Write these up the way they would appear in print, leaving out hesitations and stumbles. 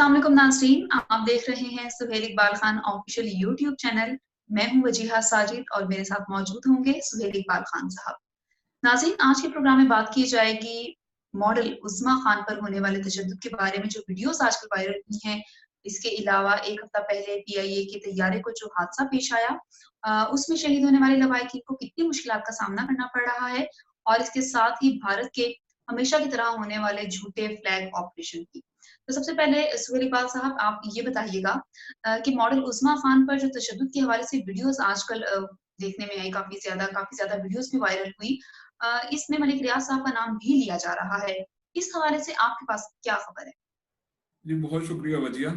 अस्सलाम वालेकुम नाज़रीन, आप देख रहे हैं Suhail Iqbal Khan official YouTube channel. मैं हूं वजीहा साजिद और मेरे साथ मौजूद होंगे सुहेल इकबाल खान साहब। नाज़रीन, आज के प्रोग्राम में बात की जाएगी मॉडल उज़्मा खान पर होने वाले तशद्दुद के बारे में, जो वीडियोस आजकल वायरल हुई हैं। इसके अलावा एक हफ्ता पहले पीआईए के तैयारे को जो हादसा पेश आया, उसमें शहीद होने वाले लवाहिकीन को कितनी मुश्किलात का सामना करना पड़ रहा है, और इसके साथ ही भारत के हमेशा की तरह होने वाले झूठे फ्लैग ऑपरेशन की। तो सबसे पहले सुहेल इकबाल साहब, आप ये बताइएगा कि मॉडल उज़्मा खान पर जो तशद्दुद के हवाले से वीडियोस आजकल देखने में आई, काफी ज्यादा वीडियोस भी वायरल हुई। इसमें मलिक रियाज साहब का नाम भी लिया जा रहा है। इस हवाले से आपके पास क्या खबर है? जी, बहुत शुक्रिया वजिया।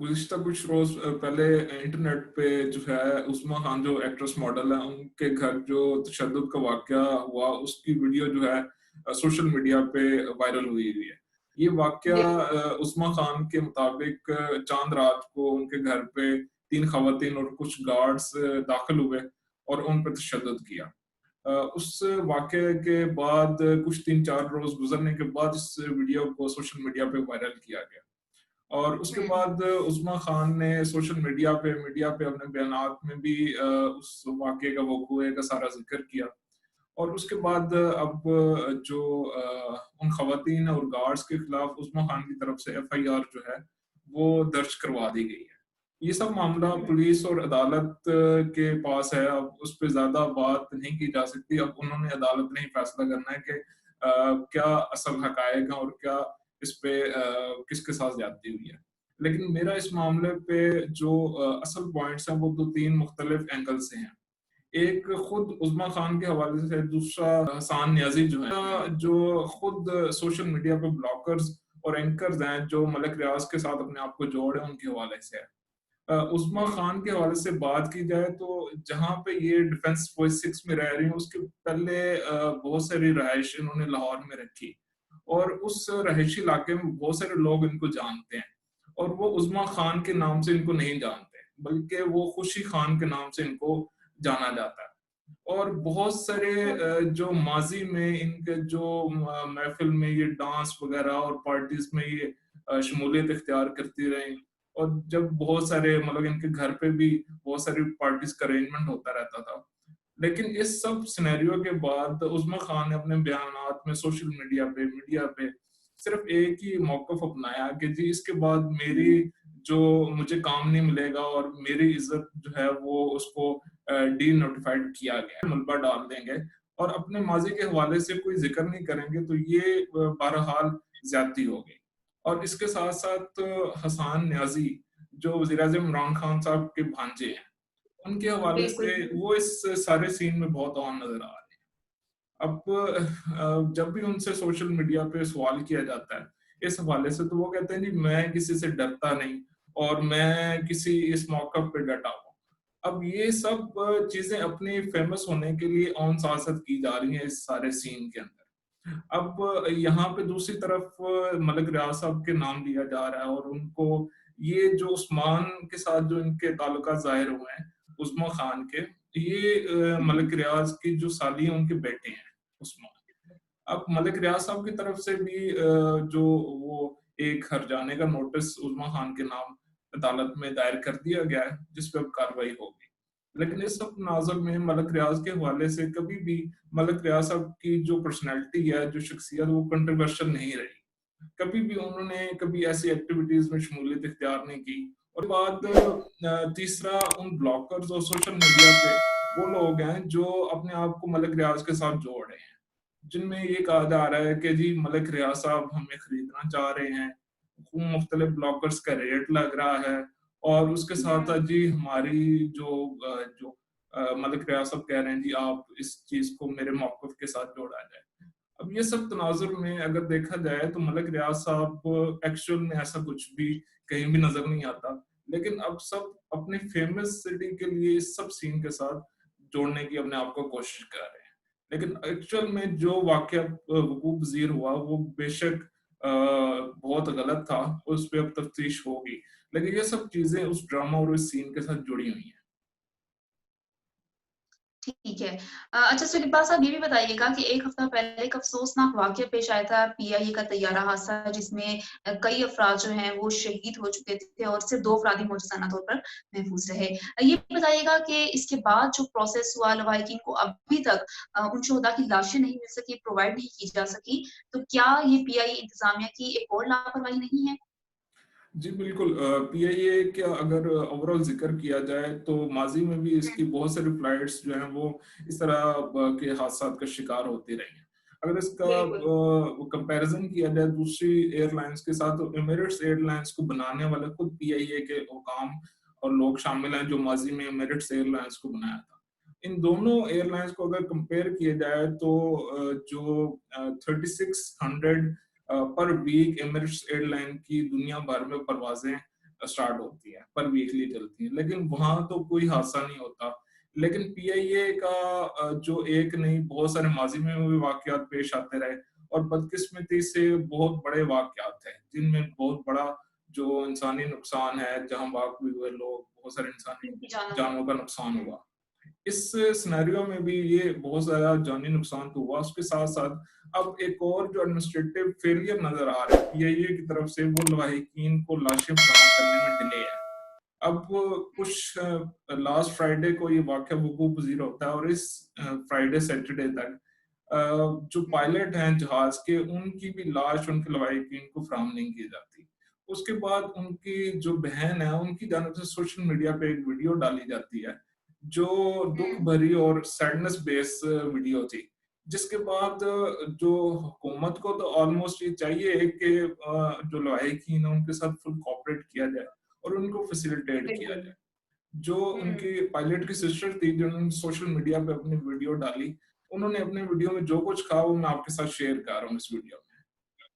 गुज़िश्ता कुछ रोज़ पहले इंटरनेट पे जो है उस्मा खान जो एक्ट्रेस मॉडल है, उनके घर जो तशद्दुद का वाक़या हुआ, उसकी वीडियो जो है सोशल मीडिया पे वायरल हुई हुई है। ये वाक़या जी। उस्मा खान के मुताबिक चाँद रात को उनके घर पे 3 ख़वातीन और कुछ गार्ड्स दाखिल हुए और उन पे तशद्दुद किया। उस वाक़ये के बाद कुछ 3-4 रोज़ गुज़रने के बाद इस वीडियो को सोशल मीडिया पे वायरल किया गया। और उसके हम्म। बाद उस्मा खान ने सोशल मीडिया पे अपने बयानात में भी उस वाक़ये का वक़ूए का सारा ज़िक्र किया। और उसके बाद अब जो उन ख़वातीन और गार्ड्स के खिलाफ उस्मा खान की तरफ से एफआईआर जो है, वो दर्ज करवा दी गई है। ये सब मामला पुलिस और अदालत के पास है, अब उस पे ज़्यादा बात नहीं की जा सकती। अब उन्होंने अदालत ने ही फैसला करना है कि क्या असल हक़ाइक़ हैं और क्या इस पे किसके साथ ज़्यादती हुई है। लेकिन मेरा इस मामले पे जो असल पॉइंट्स हैं, वो 2-3 मुख्तलिफ एंगल से हैं। एक खुद उज़्मा खान के हवाले से, दूसरा हसान नियाज़ी जो है, जो खुद सोशल मीडिया पे ब्लॉगर्स और एंकर्स हैं, जो मलिक रियाज़ के साथ अपने आप को जोड़े, उनके हवाले से है। उज़्मा हम्म। खान के हवाले से बात की जाए तो जहाँ पे ये डिफेंस फोर्स 6 में रह रही हैं, उसके पहले बहुत सारी रहायश इन्होंने लाहौर में रखी और उस रहायशी इलाके में बहुत सारे लोग इनको जानते हैं और वो उज़्मा खान के नाम से इनको नहीं जानते, बल्कि वो खुशी खान के नाम से इनको जाना जाता है। और बहुत सारे जो माज़ी में इनके जो महफ़िल में ये डांस वग़ैरह और पार्टीज़ में ये शमूलियत इख्तियार करती रहीं, और जब बहुत सारे मतलब इनके घर पे भी बहुत सारी पार्टीज़ का अरेंजमेंट होता रहता था। लेकिन इस सब सिनेरियो के बाद उज़्मा खान ने अपने बयानात में सोशल मीडिया पे सिर्फ़ एक ही मौक़िफ़ अपनाया कि जी, इसके बाद मेरी जो मुझे काम नहीं मिलेगा और मेरी इज़्ज़त जो है वो उसको डी-नोटिफ़ाइड किया गया है, मलबा डाल देंगे और अपने माज़ी के हवाले से कोई ज़िक्र नहीं करेंगे, तो ये बहरहाल ज़्यादती हो गई। और इसके साथ-साथ हसान नियाज़ी, जो वज़ीर-ए-आज़म इमरान खान साहब के भांजे हैं, उनके हवाले बिल्कुल। से वो इस सारे सीन में बहुत ऑन नज़र आ रहे हैं। अब जब भी उनसे सोशल मीडिया पे सवाल किया जाता है इस हवाले से, तो वो कहते हैं जी, मैं किसी से डरता नहीं और मैं किसी इस मौक़िफ़ पे डटा हूँ। अब ये सब चीज़ें अपनी फ़ेमस होने के लिए ऑन सासत की जा रही हैं इस सारे सीन के अंदर। अब यहाँ पे दूसरी तरफ मलिक रियाज़ साहब के नाम लिया जा रहा है और उनको ये जो उस्मान के साथ जो इनके ताल्लुकात ज़ाहिर हुए हैं, उस्मा खान के, ये मलिक रियाज़ की जो साली हैं, उनके बेटे हैं उस्मान। अब मलिक रियाज़ साहब की तरफ से भी जो वो एक हर्जाने का नोटिस उस्मा खान के नाम अदालत में दायर कर दिया गया है, जिस पे अब कार्रवाई होगी। लेकिन इस सब तनाज़ुर में मलिक रियाज़ के हवाले से कभी भी मलिक रियाज़ साहब की जो पर्सनैलिटी है, जो शख्सियत, वो कंट्रोवर्शियल नहीं रही। कभी भी उन्होंने कभी ऐसी एक्टिविटीज़ में शमूलियत इख्तियार नहीं की। और बाद तीसरा, उन ब्लॉगर्स और सोशल मीडिया पे वो लोग हैं जो अपने आप को मलिक रियाज़ के साथ जोड़ रहे हैं, जिनमें ये कहा जा रहा है कि जी, मलिक रियाज़ साहब हमें खरीदना चाह रहे हैं, मुख्तलिफ ब्लॉगर्स का रेट लग रहा है और उसके साथ जी हमारी जो मलिक रियाज़ साहब कह रहे हैं जी, आप इस चीज़ को मेरे मौक़िफ़ के साथ जोड़ा जाए। अब ये सब तनाज़ुर में अगर देखा जाए तो मलिक रियाज़ साहब एक्चुअल में ऐसा कुछ भी कहीं भी नज़र नहीं आता। लेकिन अब सब अपनी फेमस सिटी के लिए इस सब सीन के साथ जोड़ने की अपने आप को कोशिश कर रहे हैं। लेकिन एक्चुअल में जो वाक़या वक़ूअ पज़ीर हुआ, वो बेशक बहुत गलत था, उस पे अब तफ्तीश होगी। लेकिन ये सब चीज़ें उस ड्रामा और उस सीन के साथ जुड़ी हुई हैं। ठीक है। अच्छा सुनील साहब ये भी बताइएगा कि 1 हफ्ता पहले एक अफ़सोसनाक वाक़या पेश आया था पीआईए का तैयारा हादसा जिसमें कई अफ़राद जो हैं वो शहीद हो चुके थे और सिर्फ़ 2 अफ़राद ही मुजस्सना तौर पर महफूज़ रहे। ये बताइएगा कि इसके बाद जो प्रोसेस हुआ लवाहिकीन को अभी तक उन शोहदा की लाशें नहीं मिल सकी, प्रोवाइड नहीं की जा सकी, तो क्या ये पीआईए इंतज़ामिया की एक और लापरवाही नहीं है? जी बिल्कुल, पीआईए का अगर ओवरऑल जिक्र किया जाए तो माजी में भी हुँ, इसकी बहुत सारी फ्लाइट्स जो हैं वो इस तरह के हादसा का शिकार होती रही हैं। अगर इसका बिल्कुल। कंपैरिजन किया जाए दूसरी एयरलाइंस के साथ, तो एमिरेट्स एयरलाइंस को बनाने वाले खुद पीआईए के हुकाम और लोग शामिल हैं जो माजी में एमिरेट्स एयरलाइंस को बनाया था। इन दोनों एयरलाइंस को अगर कंपेयर किया जाए तो जो 3600 पर वीक एमिरेट्स एयरलाइन की दुनिया भर में परवाजें स्टार्ट होती हैं, पर वीकली चलती हैं, लेकिन वहां तो कोई हादसा नहीं होता। लेकिन पीआईए का जो एक नहीं बहुत सारे माजी में भी वाकयात पेश आते रहे, और बदकिस्मती से बहुत बड़े वाकयात हैं जिनमें बहुत बड़ा जो इंसानी नुकसान है, जहां बाग भी हुए लोग, बहुत सारे इंसानी उनकी जानों का। जानों का नुकसान हुँ, हुआ। इस सिनेरियो में भी ये बहुत ज़्यादा जानी नुकसान तो हुआ, उसके साथ-साथ अब एक और जो एडमिनिस्ट्रेटिव फेलियर नज़र आ रहा है पीआईए की तरफ से, वो लवाहिकीन को लाशें फराहम करने में डिले है। अब कुछ लास्ट फ्राइडे को ये वाक़या वक़ूफ़ पज़ीर होता है, और इस फ्राइडे सैटरडे तक जो हुँ, पायलट हैं जहाज़ के, उनकी भी लाश उनके लवाहिकीन को फराहम नहीं की जाती। उसके बाद उनकी जो बहन है, उनकी जानिब से सोशल मीडिया पे एक वीडियो डाली जाती है, जो दुःख हुँ, भरी और सैडनेस बेस वीडियो थी। जिसके बाद जो हुकूमत को तो ऑलमोस्ट ये चाहिए कि जो लवाहिकीन हैं उनके साथ फुल कोऑपरेट किया जाए और उनको फैसिलिटेट किया बिल्कुल। जाए। जो हुँ। उनकी पायलट की सिस्टर थी जिन्होंने सोशल मीडिया पे अपनी वीडियो डाली, उन्होंने अपनी वीडियो में जो कुछ कहा वो मैं आपके साथ शेयर कर रहा हूँ इस वीडियो में।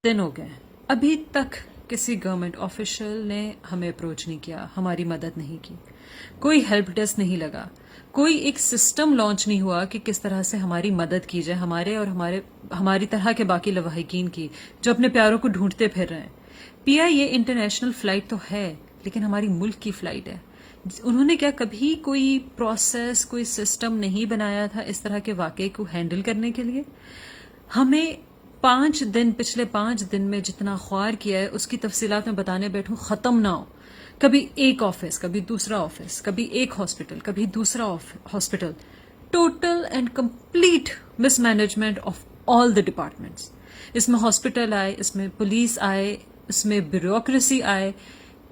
दिन हो गए, अभी तक किसी गवर्नमेंट ऑफिशियल ने हमें अप्रोच नहीं किया, हमारी मदद नहीं की, कोई हेल्प डेस्क नहीं लगा, कोई एक सिस्टम लॉन्च नहीं हुआ कि किस तरह से हमारी मदद की जाए, हमारे और हमारी तरह के बाकी लवाहिकीन की जो अपने प्यारों को ढूंढते फिर रहे हैं। पीआईए इंटरनेशनल फ्लाइट तो है, लेकिन हमारी मुल्क की फ्लाइट है। उन्होंने क्या कभी कोई प्रोसेस, कोई सिस्टम नहीं बनाया था इस तरह के वाकये को हैंडल करने के लिए? हमें पिछले 5 दिन में जितना ख्वार किया है उसकी तफसीलात में बताने बैठूं खत्म ना हो। कभी एक ऑफिस, कभी दूसरा ऑफिस, कभी एक हॉस्पिटल, कभी दूसरा hospital, total and complete mismanagement of all the departments. इसमें हॉस्पिटल आए, इसमें पुलिस आए, इसमें ब्यूरोक्रेसी आए,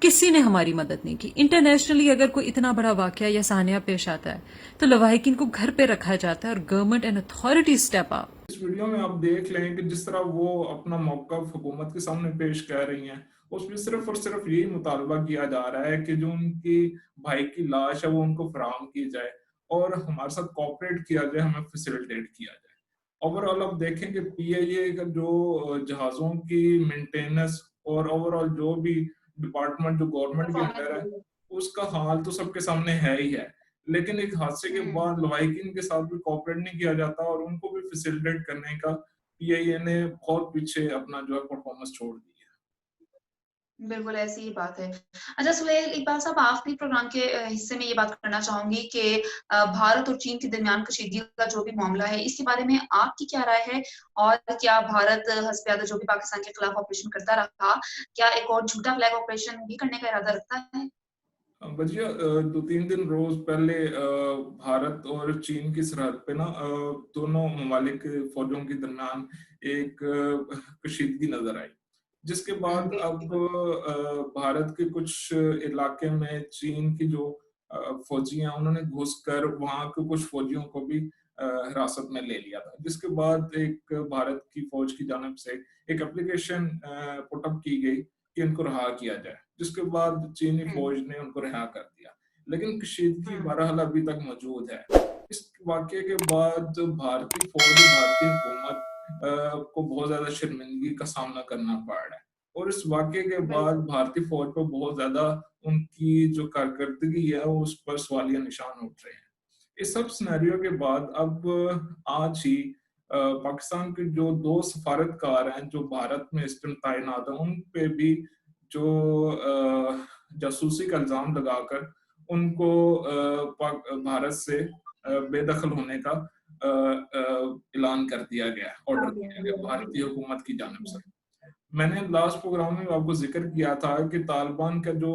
किसी ने हमारी मदद नहीं की। इंटरनेशनली अगर कोई इतना बड़ा वाकया या सानिया पेश आता है तो लवाहिकीन को घर पे रखा जाता है और government and authority step up. इस वीडियो में आप देख लें कि जिस तरह वो अपना मौक़िफ़ हुकूमत के सामने पेश कर रही हैं, उसमें सिर्फ़ और सिर्फ़ यही मुतालबा किया जा रहा है कि जो उनकी भाई की लाश है वो उनको फराहम की जाए और हमारे साथ कोऑपरेट किया जाए, हमें फैसिलिटेट किया जाए। ओवरऑल आप देखें कि पीआईए का जो जहाज़ों की मेंटेनेंस और ओवरऑल जो भी डिपार्टमेंट जो गवर्नमेंट के परफॉर्मेंस अंडर है, बिल्कुल। उसका हाल तो सबके सामने है ही है। लेकिन एक हादसे के हुँ। बाद लवाहिकीन के साथ भी कोऑपरेट नहीं किया जाता और उनको भी फैसिलिटेट करने का पीआईए ने बहुत पीछे अपना जो है परफॉर्मेंस छोड़ दी है। बिल्कुल, ऐसी ही बात है। अच्छा सुहेल, इकबाल साहब आखिरी प्रोग्राम के हिस्से में ये बात करना चाहूँगी कि भारत और चीन के दरमियान कशीदगी का जो भी मामला है, इसके बारे में आपकी क्या राय है? और क्या भारत हस्ब जो भी पाकिस्तान के खिलाफ ऑपरेशन करता रहा, क्या एक और झूठा फ्लैग ऑपरेशन भी करने का इरादा रखता है? भजिया 2-3 दिन रोज पहले भारत और चीन की सरहद पे ना दोनों ममालिक के फौजों के दरमियान एक कशीदगी नजर आई, जिसके बाद अब बिल्कुल। भारत के कुछ इलाके में चीन की जो फौजी हैं उन्होंने घुसकर वहां के कुछ फौजियों को भी हिरासत में ले लिया था, जिसके बाद एक भारत की फौज की जानब से एक एप्लीकेशन पुटअप की गई कि इनको रहा किया जाए, जिसके बाद चीनी हुँ, फौज ने उनको रिहा कर दिया। लेकिन कशीदगी हुँ, बहरहाल अभी तक मौजूद है। इस वाक़ये के बाद भारतीय फौज और भारतीय हुकूमत को बहुत ज़्यादा शर्मिंदगी का सामना करना पड़ रहा है, और इस वाक़ये के बाद बिल्कुल। भारतीय फौज पर बहुत ज़्यादा उनकी जो कारकर्दगी है, उस पर सवालिया निशान उठ रहे हैं। इस सब सिनेरियो के बाद अब आज ही पाकिस्तान के जो 2 सफारतकार हैं जो भारत में इस टाइम तैनात हैं, उन पे भी जो जासूसी का इल्ज़ाम लगाकर उनको भारत से बेदखल होने का ऐलान कर दिया गया, ऑर्डर किया गया भारतीय हुकूमत की जानिब से। मैंने लास्ट प्रोग्राम में आपको जिक्र किया था कि तालिबान का जो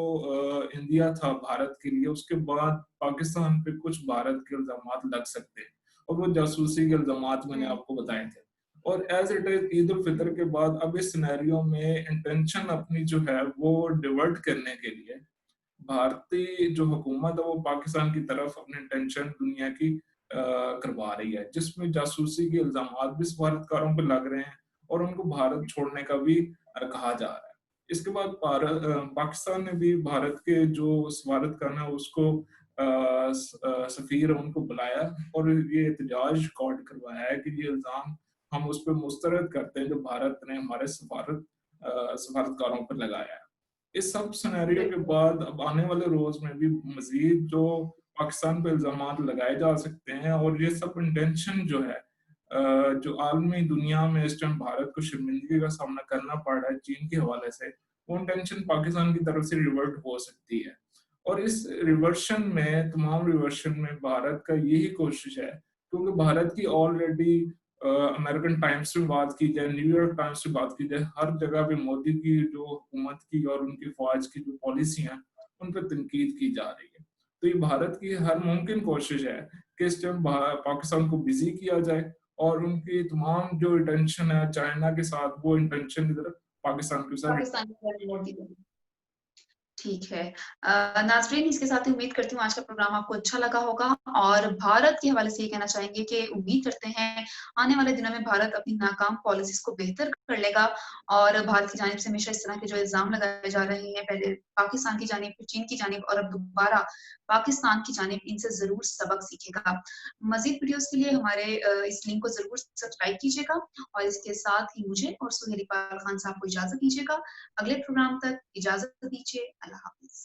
इंडिया था भारत के लिए, उसके बाद पाकिस्तान पे कुछ भारत के इल्जामात लग सकते हैं, और वो जासूसी के इल्जामात मैंने आपको बताए थे। और as it is Eid ul Fitr के बाद अब इस सिनेरियो में इंटेंशन अपनी जो है वो डिवर्ट करने के लिए भारतीय जो हुकूमत है वो पाकिस्तान की तरफ अपने इंटेंशन दुनिया की करवा रही है, जिसमें जासूसी के इल्जामात भी सफारतकारों पर लग रहे हैं और उनको भारत छोड़ने का भी कहा जा रहा है। इसके बाद पाकिस्तान ने भी भारत के जो सफारतखाना है उसको सफीर उनको बुलाया और ये एहतजाज रिकॉर्ड करवाया है कि ये इल्जाम हम उस पर मुस्तरद करते हैं जो भारत ने हमारे सफारतकारों पर लगाया है। इस सब सिनेरियो के बाद अब आने वाले रोज में भी मजीद जो पाकिस्तान पे इल्जामात लगाए जा सकते हैं, और ये सब इंटेंशन जो है जो आलमी दुनिया में इस टाइम भारत को शर्मिंदगी का सामना करना पड़ रहा है चीन के हवाले से, वो इंटेंशन पाकिस्तान की तरफ से रिवर्ट हो सकती है। और इस रिवर्शन में, तमाम रिवर्शन में भारत का यही कोशिश है, क्योंकि भारत की ऑलरेडी अमेरिकन टाइम्स से बात की जाए, न्यूयॉर्क टाइम्स से बात की जाए, हर जगह पे मोदी की जो हुकूमत की और उनकी फौज की जो पॉलिसी है उन पर तनकीद की जा रही है। तो ये भारत की हर मुमकिन कोशिश है कि इस टाइम पाकिस्तान को बिजी किया जाए और उनकी तमाम जो इंटेंशन है चाइना के साथ, वो इंटेंशन की तरफ पाकिस्तान के साथ। ठीक है नाज़रीन, इसके साथ ही उम्मीद करती हूँ आज का प्रोग्राम आपको अच्छा लगा होगा, और भारत के हवाले से ये कहना चाहेंगे कि उम्मीद करते हैं आने वाले दिनों में भारत अपनी नाकाम पॉलिसीज को बेहतर कर लेगा, और भारत की जानिब से हमेशा इस तरह के जो इल्जाम लगाए जा रहे हैं, पहले पाकिस्तान की जानिब, फिर चीन की जानिब और अब दोबारा पाकिस्तान की जानिब, इनसे जरूर सबक सीखेगा। मजीद वीडियोस के लिए हमारे इस लिंक को जरूर सब्सक्राइब कीजिएगा, और इसके साथ ही मुझे और सुहेल इकबाल खान साहब को इजाजत दीजिएगा। अगले प्रोग्राम तक इजाजत दीजिए। अल्लाह हाफिज।